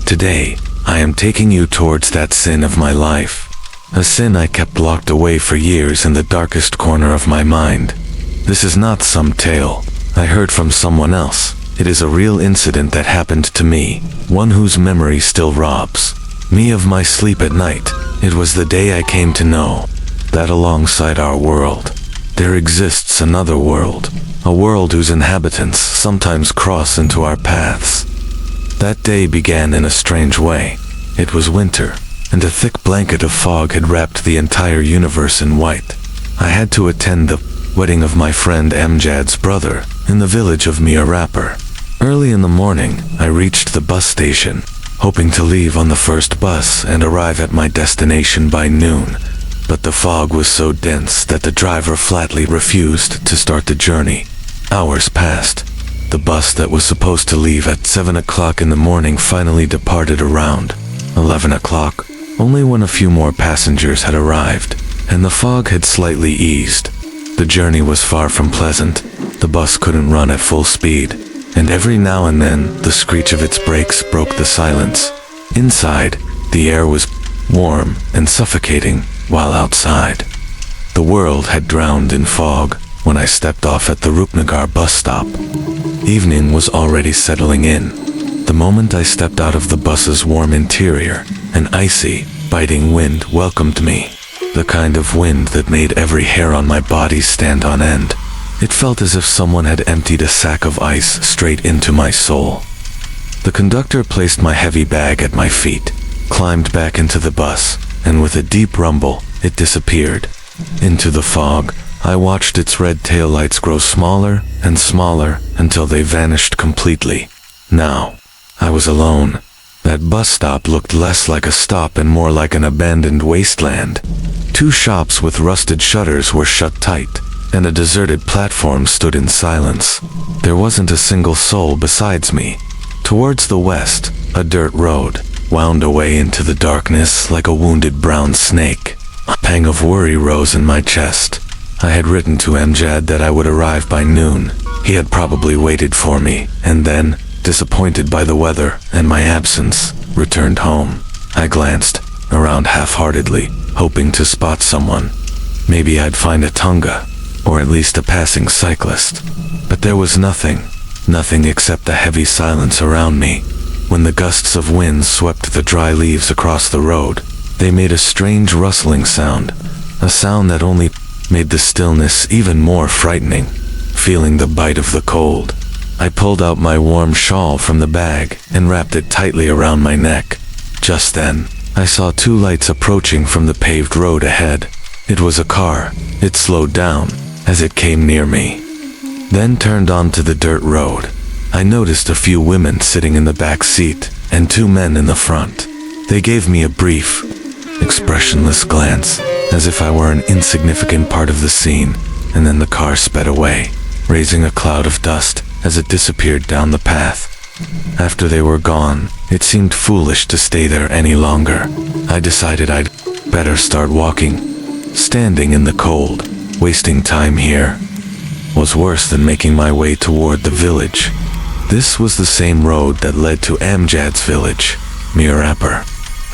Today, I am taking you towards that sin of my life. A sin I kept locked away for years in the darkest corner of my mind. This is not some tale I heard from someone else. It is a real incident that happened to me, one whose memory still robs me of my sleep at night. It was the day I came to know that alongside our world, there exists another world, a world whose inhabitants sometimes cross into our paths. That day began in a strange way. It was winter, and a thick blanket of fog had wrapped the entire universe in white. I had to attend the wedding of my friend Amjad's brother in the village of Mirapur. Early in the morning, I reached the bus station, hoping to leave on the first bus and arrive at my destination by noon. But the fog was so dense that the driver flatly refused to start the journey. Hours passed. The bus that was supposed to leave at 7 o'clock in the morning finally departed around 11 o'clock, only when a few more passengers had arrived, and the fog had slightly eased. The journey was far from pleasant. The bus couldn't run at full speed, and every now and then the screech of its brakes broke the silence. Inside, the air was warm and suffocating, while outside, the world had drowned in fog when I stepped off at the Rupnagar bus stop. Evening was already settling in. The moment I stepped out of the bus's warm interior, an icy, biting wind welcomed me, the kind of wind that made every hair on my body stand on end. It felt as if someone had emptied a sack of ice straight into my soul. The conductor placed my heavy bag at my feet, climbed back into the bus, and with a deep rumble, it disappeared. Into the fog, I watched its red taillights grow smaller and smaller until they vanished completely. Now, I was alone. That bus stop looked less like a stop and more like an abandoned wasteland. 2 shops with rusted shutters were shut tight, and a deserted platform stood in silence. There wasn't a single soul besides me. Towards the west, a dirt road wound away into the darkness like a wounded brown snake. A pang of worry rose in my chest. I had written to Amjad that I would arrive by noon. He had probably waited for me, and then, disappointed by the weather and my absence, returned home. I glanced around half-heartedly, hoping to spot someone. Maybe I'd find a Tunga, or at least a passing cyclist. But there was nothing except the heavy silence around me. When the gusts of wind swept the dry leaves across the road, they made a strange rustling sound, a sound that only made the stillness even more frightening. Feeling the bite of the cold, I pulled out my warm shawl from the bag and wrapped it tightly around my neck. Just then, I saw 2 lights approaching from the paved road ahead. It was a car. It slowed down as it came near me, then turned onto the dirt road. I noticed a few women sitting in the back seat and 2 men in the front. They gave me a brief, expressionless glance, as if I were an insignificant part of the scene, and then the car sped away, raising a cloud of dust as it disappeared down the path. After they were gone, it seemed foolish to stay there any longer. I decided I'd better start walking. Standing in the cold, wasting time here, was worse than making my way toward the village. This was the same road that led to Amjad's village, Mirapur.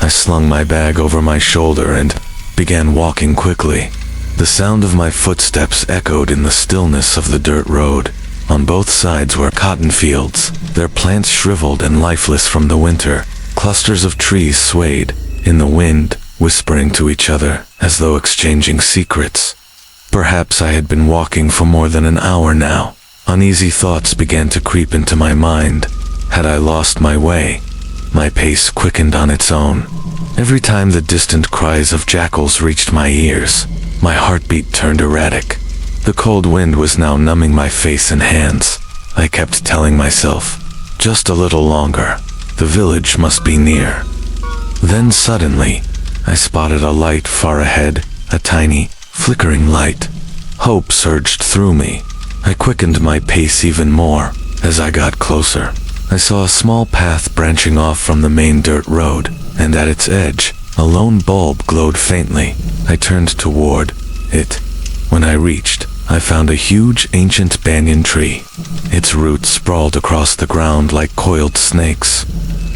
I slung my bag over my shoulder and began walking quickly. The sound of my footsteps echoed in the stillness of the dirt road. On both sides were cotton fields, their plants shriveled and lifeless from the winter. Clusters of trees swayed in the wind, whispering to each other as though exchanging secrets. Perhaps I had been walking for more than an hour now. Uneasy thoughts began to creep into my mind. Had I lost my way? My pace quickened on its own. Every time the distant cries of jackals reached my ears, my heartbeat turned erratic. The cold wind was now numbing my face and hands. I kept telling myself, just a little longer. The village must be near. Then suddenly, I spotted a light far ahead, a tiny, flickering light. Hope surged through me. I quickened my pace even more. As I got closer, I saw a small path branching off from the main dirt road, and at its edge, a lone bulb glowed faintly. I turned toward it. When I reached, I found a huge ancient banyan tree. Its roots sprawled across the ground like coiled snakes.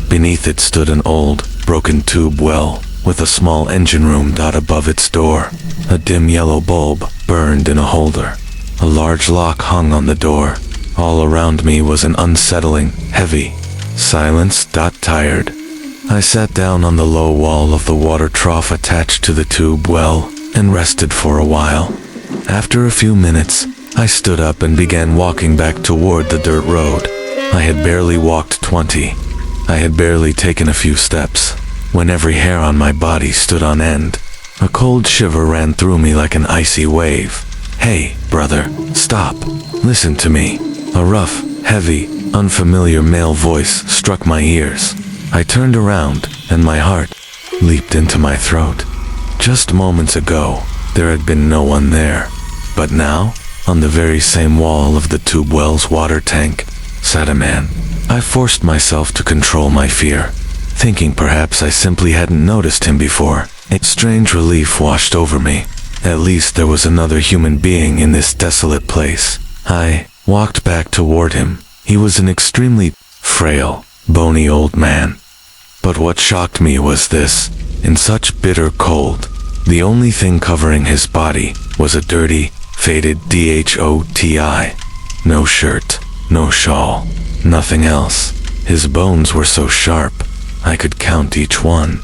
Beneath it stood an old, broken tube well, with a small engine room dot above its door. A dim yellow bulb burned in a holder. A large lock hung on the door. All around me was an unsettling, heavy silence. Tired. I sat down on the low wall of the water trough attached to the tube well and rested for a while. After a few minutes, I stood up and began walking back toward the dirt road. I had barely walked 20. I had barely taken a few steps when every hair on my body stood on end. A cold shiver ran through me like an icy wave. "Hey, brother, stop. Listen to me." A rough, heavy, unfamiliar male voice struck my ears. I turned around, and my heart leaped into my throat. Just moments ago, there had been no one there. But now, on the very same wall of the tube well's water tank, sat a man. I forced myself to control my fear, thinking perhaps I simply hadn't noticed him before. A strange relief washed over me. At least there was another human being in this desolate place. I walked back toward him. He was an extremely frail, bony old man. But what shocked me was this. In such bitter cold, the only thing covering his body was a dirty, faded DHOTI. No shirt, no shawl, nothing else. His bones were so sharp, I could count each one.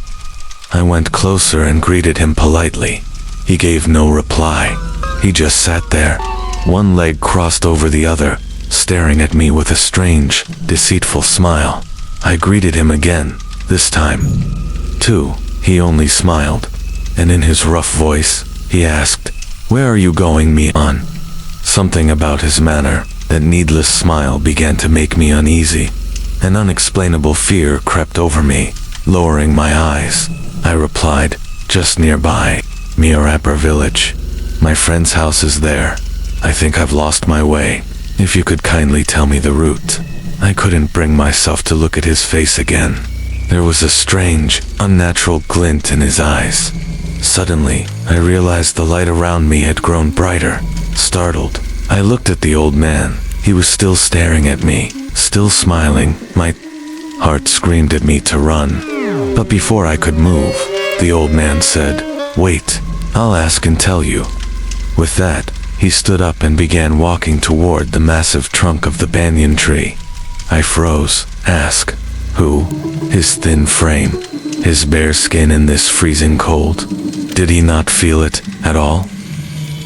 I went closer and greeted him politely. He gave no reply. He just sat there, one leg crossed over the other, staring at me with a strange, deceitful smile. I greeted him again, this time, too. He only smiled, and in his rough voice, he asked, "Where are you going me on?" Something about his manner, that needless smile, began to make me uneasy. An unexplainable fear crept over me, lowering my eyes. I replied, "Just nearby, Miarapur village. My friend's house is there. I think I've lost my way. If you could kindly tell me the route." I couldn't bring myself to look at his face again. There was a strange, unnatural glint in his eyes. Suddenly, I realized the light around me had grown brighter. Startled, I looked at the old man. He was still staring at me, still smiling. My heart screamed at me to run. But before I could move, the old man said, "Wait, I'll ask and tell you." With that, he stood up and began walking toward the massive trunk of the banyan tree. I froze. Ask, who? His thin frame, his bare skin in this freezing cold. Did he not feel it at all?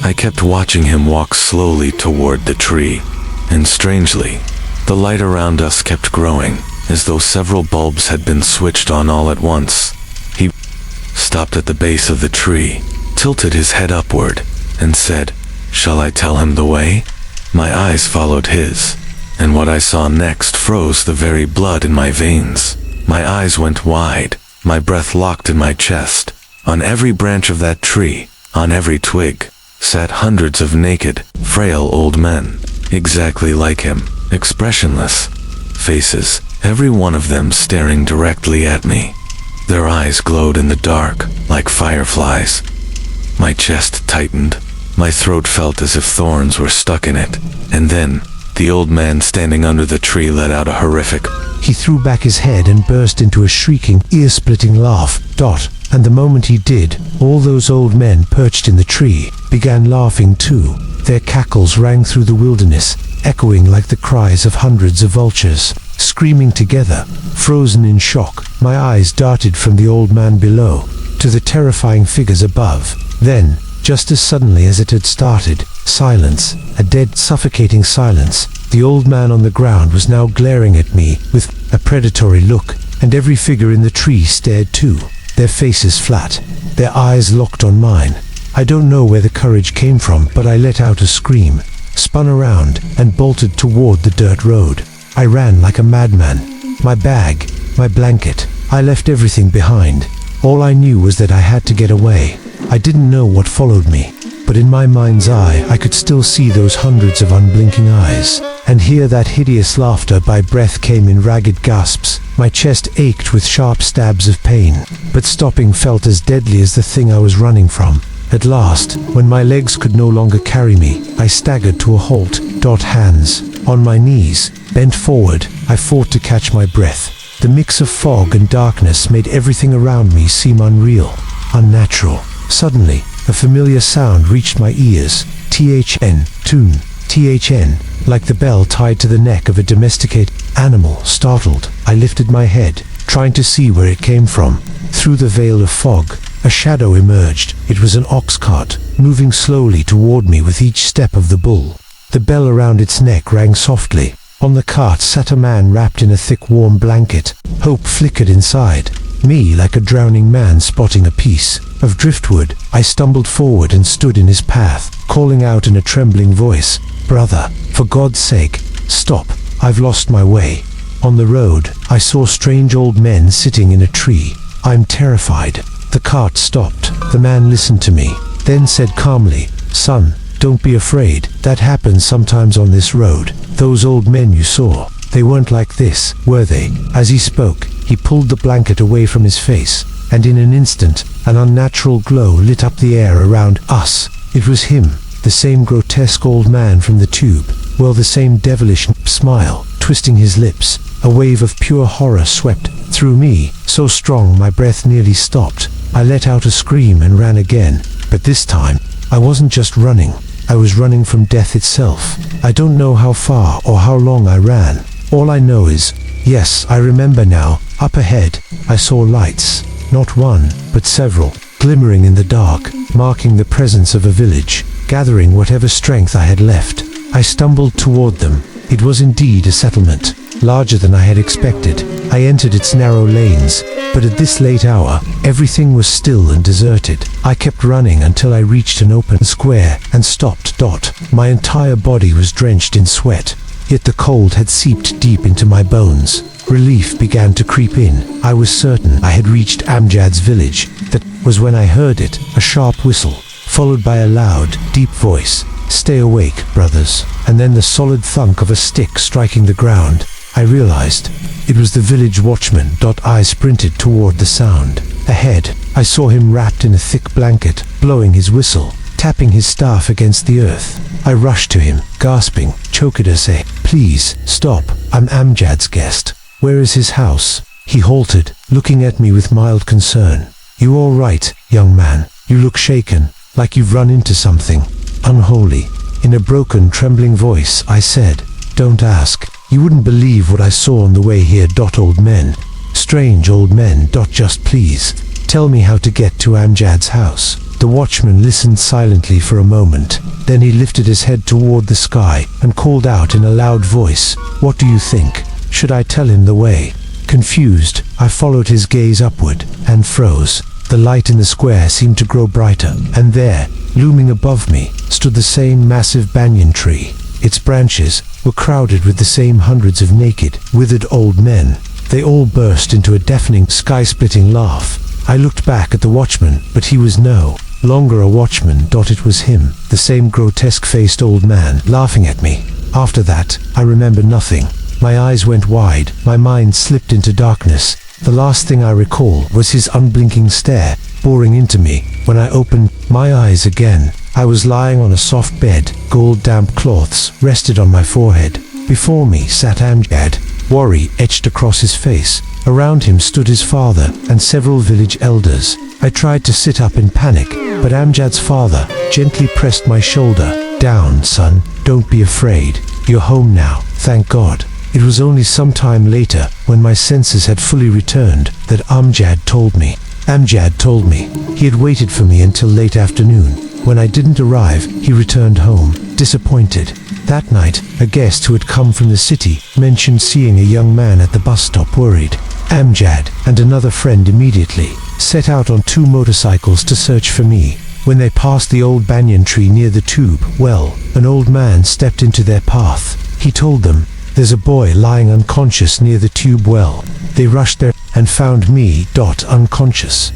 I kept watching him walk slowly toward the tree, and strangely, the light around us kept growing, as though several bulbs had been switched on all at once. He stopped at the base of the tree, tilted his head upward, and said, "Shall I tell him the way?" My eyes followed his, and what I saw next froze the very blood in my veins. My eyes went wide, my breath locked in my chest. On every branch of that tree, on every twig, sat hundreds of naked, frail old men, exactly like him, expressionless faces, every one of them staring directly at me. Their eyes glowed in the dark, like fireflies. My chest tightened. My throat felt as if thorns were stuck in it. And then, the old man standing under the tree let out a horrific. He threw back his head and burst into a shrieking, ear-splitting laugh. And the moment he did, all those old men perched in the tree began laughing too. Their cackles rang through the wilderness, echoing like the cries of hundreds of vultures. Screaming together, frozen in shock, my eyes darted from the old man below to the terrifying figures above. Then, just as suddenly as it had started, silence, a dead, suffocating silence. The old man on the ground was now glaring at me with a predatory look, and every figure in the tree stared too, their faces flat, their eyes locked on mine. I don't know where the courage came from, but I let out a scream, spun around, and bolted toward the dirt road. I ran like a madman. My bag, my blanket, I left everything behind. All I knew was that I had to get away. I didn't know what followed me, but in my mind's eye I could still see those hundreds of unblinking eyes, and hear that hideous laughter. My breath came in ragged gasps. My chest ached with sharp stabs of pain, but stopping felt as deadly as the thing I was running from. At last, when my legs could no longer carry me, I staggered to a halt. Hands on my knees, bent forward, I fought to catch my breath. The mix of fog and darkness made everything around me seem unreal, unnatural. Suddenly, a familiar sound reached my ears. THN, tune, THN, like the bell tied to the neck of a domesticated animal. Startled, I lifted my head, trying to see where it came from. Through the veil of fog, a shadow emerged. It was an ox cart, moving slowly toward me with each step of the bull. The bell around its neck rang softly. On the cart sat a man wrapped in a thick warm blanket. Hope flickered inside me like a drowning man spotting a piece of driftwood. I stumbled forward and stood in his path, calling out in a trembling voice, "Brother, for God's sake, stop, I've lost my way." On the road, I saw strange old men sitting in a tree. I'm terrified. The cart stopped. The man listened to me, then said calmly, "Son, don't be afraid. That happens sometimes on this road. Those old men you saw, they weren't like this, were they?" As he spoke, he pulled the blanket away from his face, and in an instant, an unnatural glow lit up the air around us. It was him, the same grotesque old man from the tube, well, the same devilish smile, twisting his lips. A wave of pure horror swept through me, so strong my breath nearly stopped. I let out a scream and ran again, but this time, I wasn't just running. I was running from death itself. I don't know how far or how long I ran. All I know is, yes, I remember now, up ahead, I saw lights, not one, but several, glimmering in the dark, marking the presence of a village. Gathering whatever strength I had left, I stumbled toward them. It was indeed a settlement, larger than I had expected. I entered its narrow lanes, but at this late hour, everything was still and deserted. I kept running until I reached an open square and stopped. My entire body was drenched in sweat, yet the cold had seeped deep into my bones. Relief began to creep in. I was certain I had reached Amjad's village. That was when I heard it, a sharp whistle, followed by a loud, deep voice. "Stay awake, brothers." And then the solid thunk of a stick striking the ground. I realized it was the village watchman. I sprinted toward the sound. Ahead, I saw him wrapped in a thick blanket, blowing his whistle, tapping his staff against the earth. I rushed to him, gasping, choked as a, "Please, stop, I'm Amjad's guest. Where is his house?" He halted, looking at me with mild concern. "You all right, young man? You look shaken, like you've run into something unholy." In a broken, trembling voice, I said, "Don't ask. You wouldn't believe what I saw on the way here. Old men. Strange old men. Just please, tell me how to get to Amjad's house." The watchman listened silently for a moment. Then he lifted his head toward the sky and called out in a loud voice, "What do you think? Should I tell him the way?" Confused, I followed his gaze upward and froze. The light in the square seemed to grow brighter, and there, looming above me, stood the same massive banyan tree. Its branches were crowded with the same hundreds of naked, withered old men. They all burst into a deafening, sky-splitting laugh. I looked back at the watchman, but he was no longer a watchman. It was him, the same grotesque-faced old man, laughing at me. After that, I remember nothing. My eyes went wide, my mind slipped into darkness. The last thing I recall was his unblinking stare, boring into me. When I opened my eyes again, I was lying on a soft bed. Gold-damp cloths rested on my forehead. Before me sat Amjad, worry etched across his face. Around him stood his father and several village elders. I tried to sit up in panic, but Amjad's father gently pressed my shoulder. "Down, son, don't be afraid. You're home now, thank God." It was only some time later, when my senses had fully returned, that Amjad told me he had waited for me until late afternoon. When I didn't arrive, he returned home, disappointed. That night, a guest who had come from the city mentioned seeing a young man at the bus stop. Worried, Amjad and another friend immediately set out on 2 motorcycles to search for me. When they passed the old banyan tree near the tube, well, an old man stepped into their path. He told them, "There's a boy lying unconscious near the tube well." They rushed there and found me, unconscious,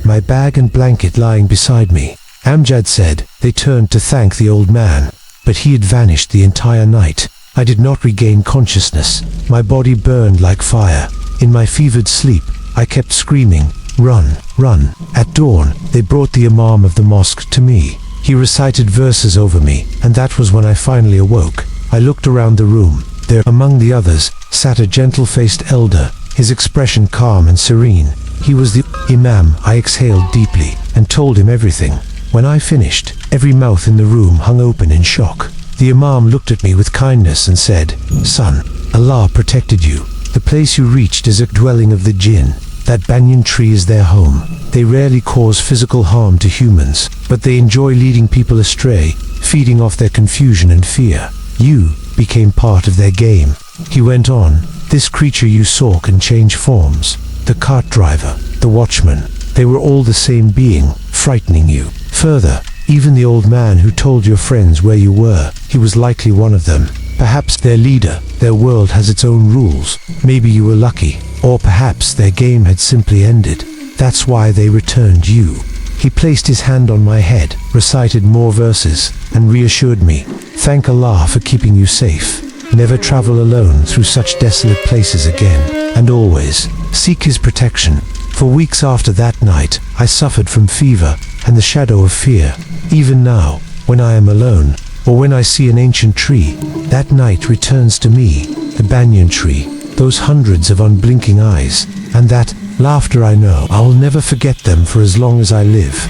my bag and blanket lying beside me. Amjad said they turned to thank the old man, but he had vanished the entire night. I did not regain consciousness. My body burned like fire. In my fevered sleep, I kept screaming, "Run, run." At dawn, they brought the imam of the mosque to me. He recited verses over me, and that was when I finally awoke. I looked around the room. There, among the others, sat a gentle-faced elder, his expression calm and serene. He was the Imam. I exhaled deeply and told him everything. When I finished, every mouth in the room hung open in shock. The Imam looked at me with kindness and said, "Son, Allah protected you. The place you reached is a dwelling of the jinn. That banyan tree is their home. They rarely cause physical harm to humans, but they enjoy leading people astray, feeding off their confusion and fear. You became part of their game." He went on, "This creature you saw can change forms. The cart driver, the watchman, they were all the same being, frightening you. Further, even the old man who told your friends where you were, he was likely one of them. Perhaps their leader. Their world has its own rules. Maybe you were lucky, or perhaps their game had simply ended. That's why they returned you." He placed his hand on my head, recited more verses, and reassured me, "Thank Allah for keeping you safe. Never travel alone through such desolate places again, and always seek His protection." For weeks after that night, I suffered from fever and the shadow of fear. Even now, when I am alone, or when I see an ancient tree, that night returns to me, the banyan tree, those hundreds of unblinking eyes, and that laughter. I know I will never forget them for as long as I live.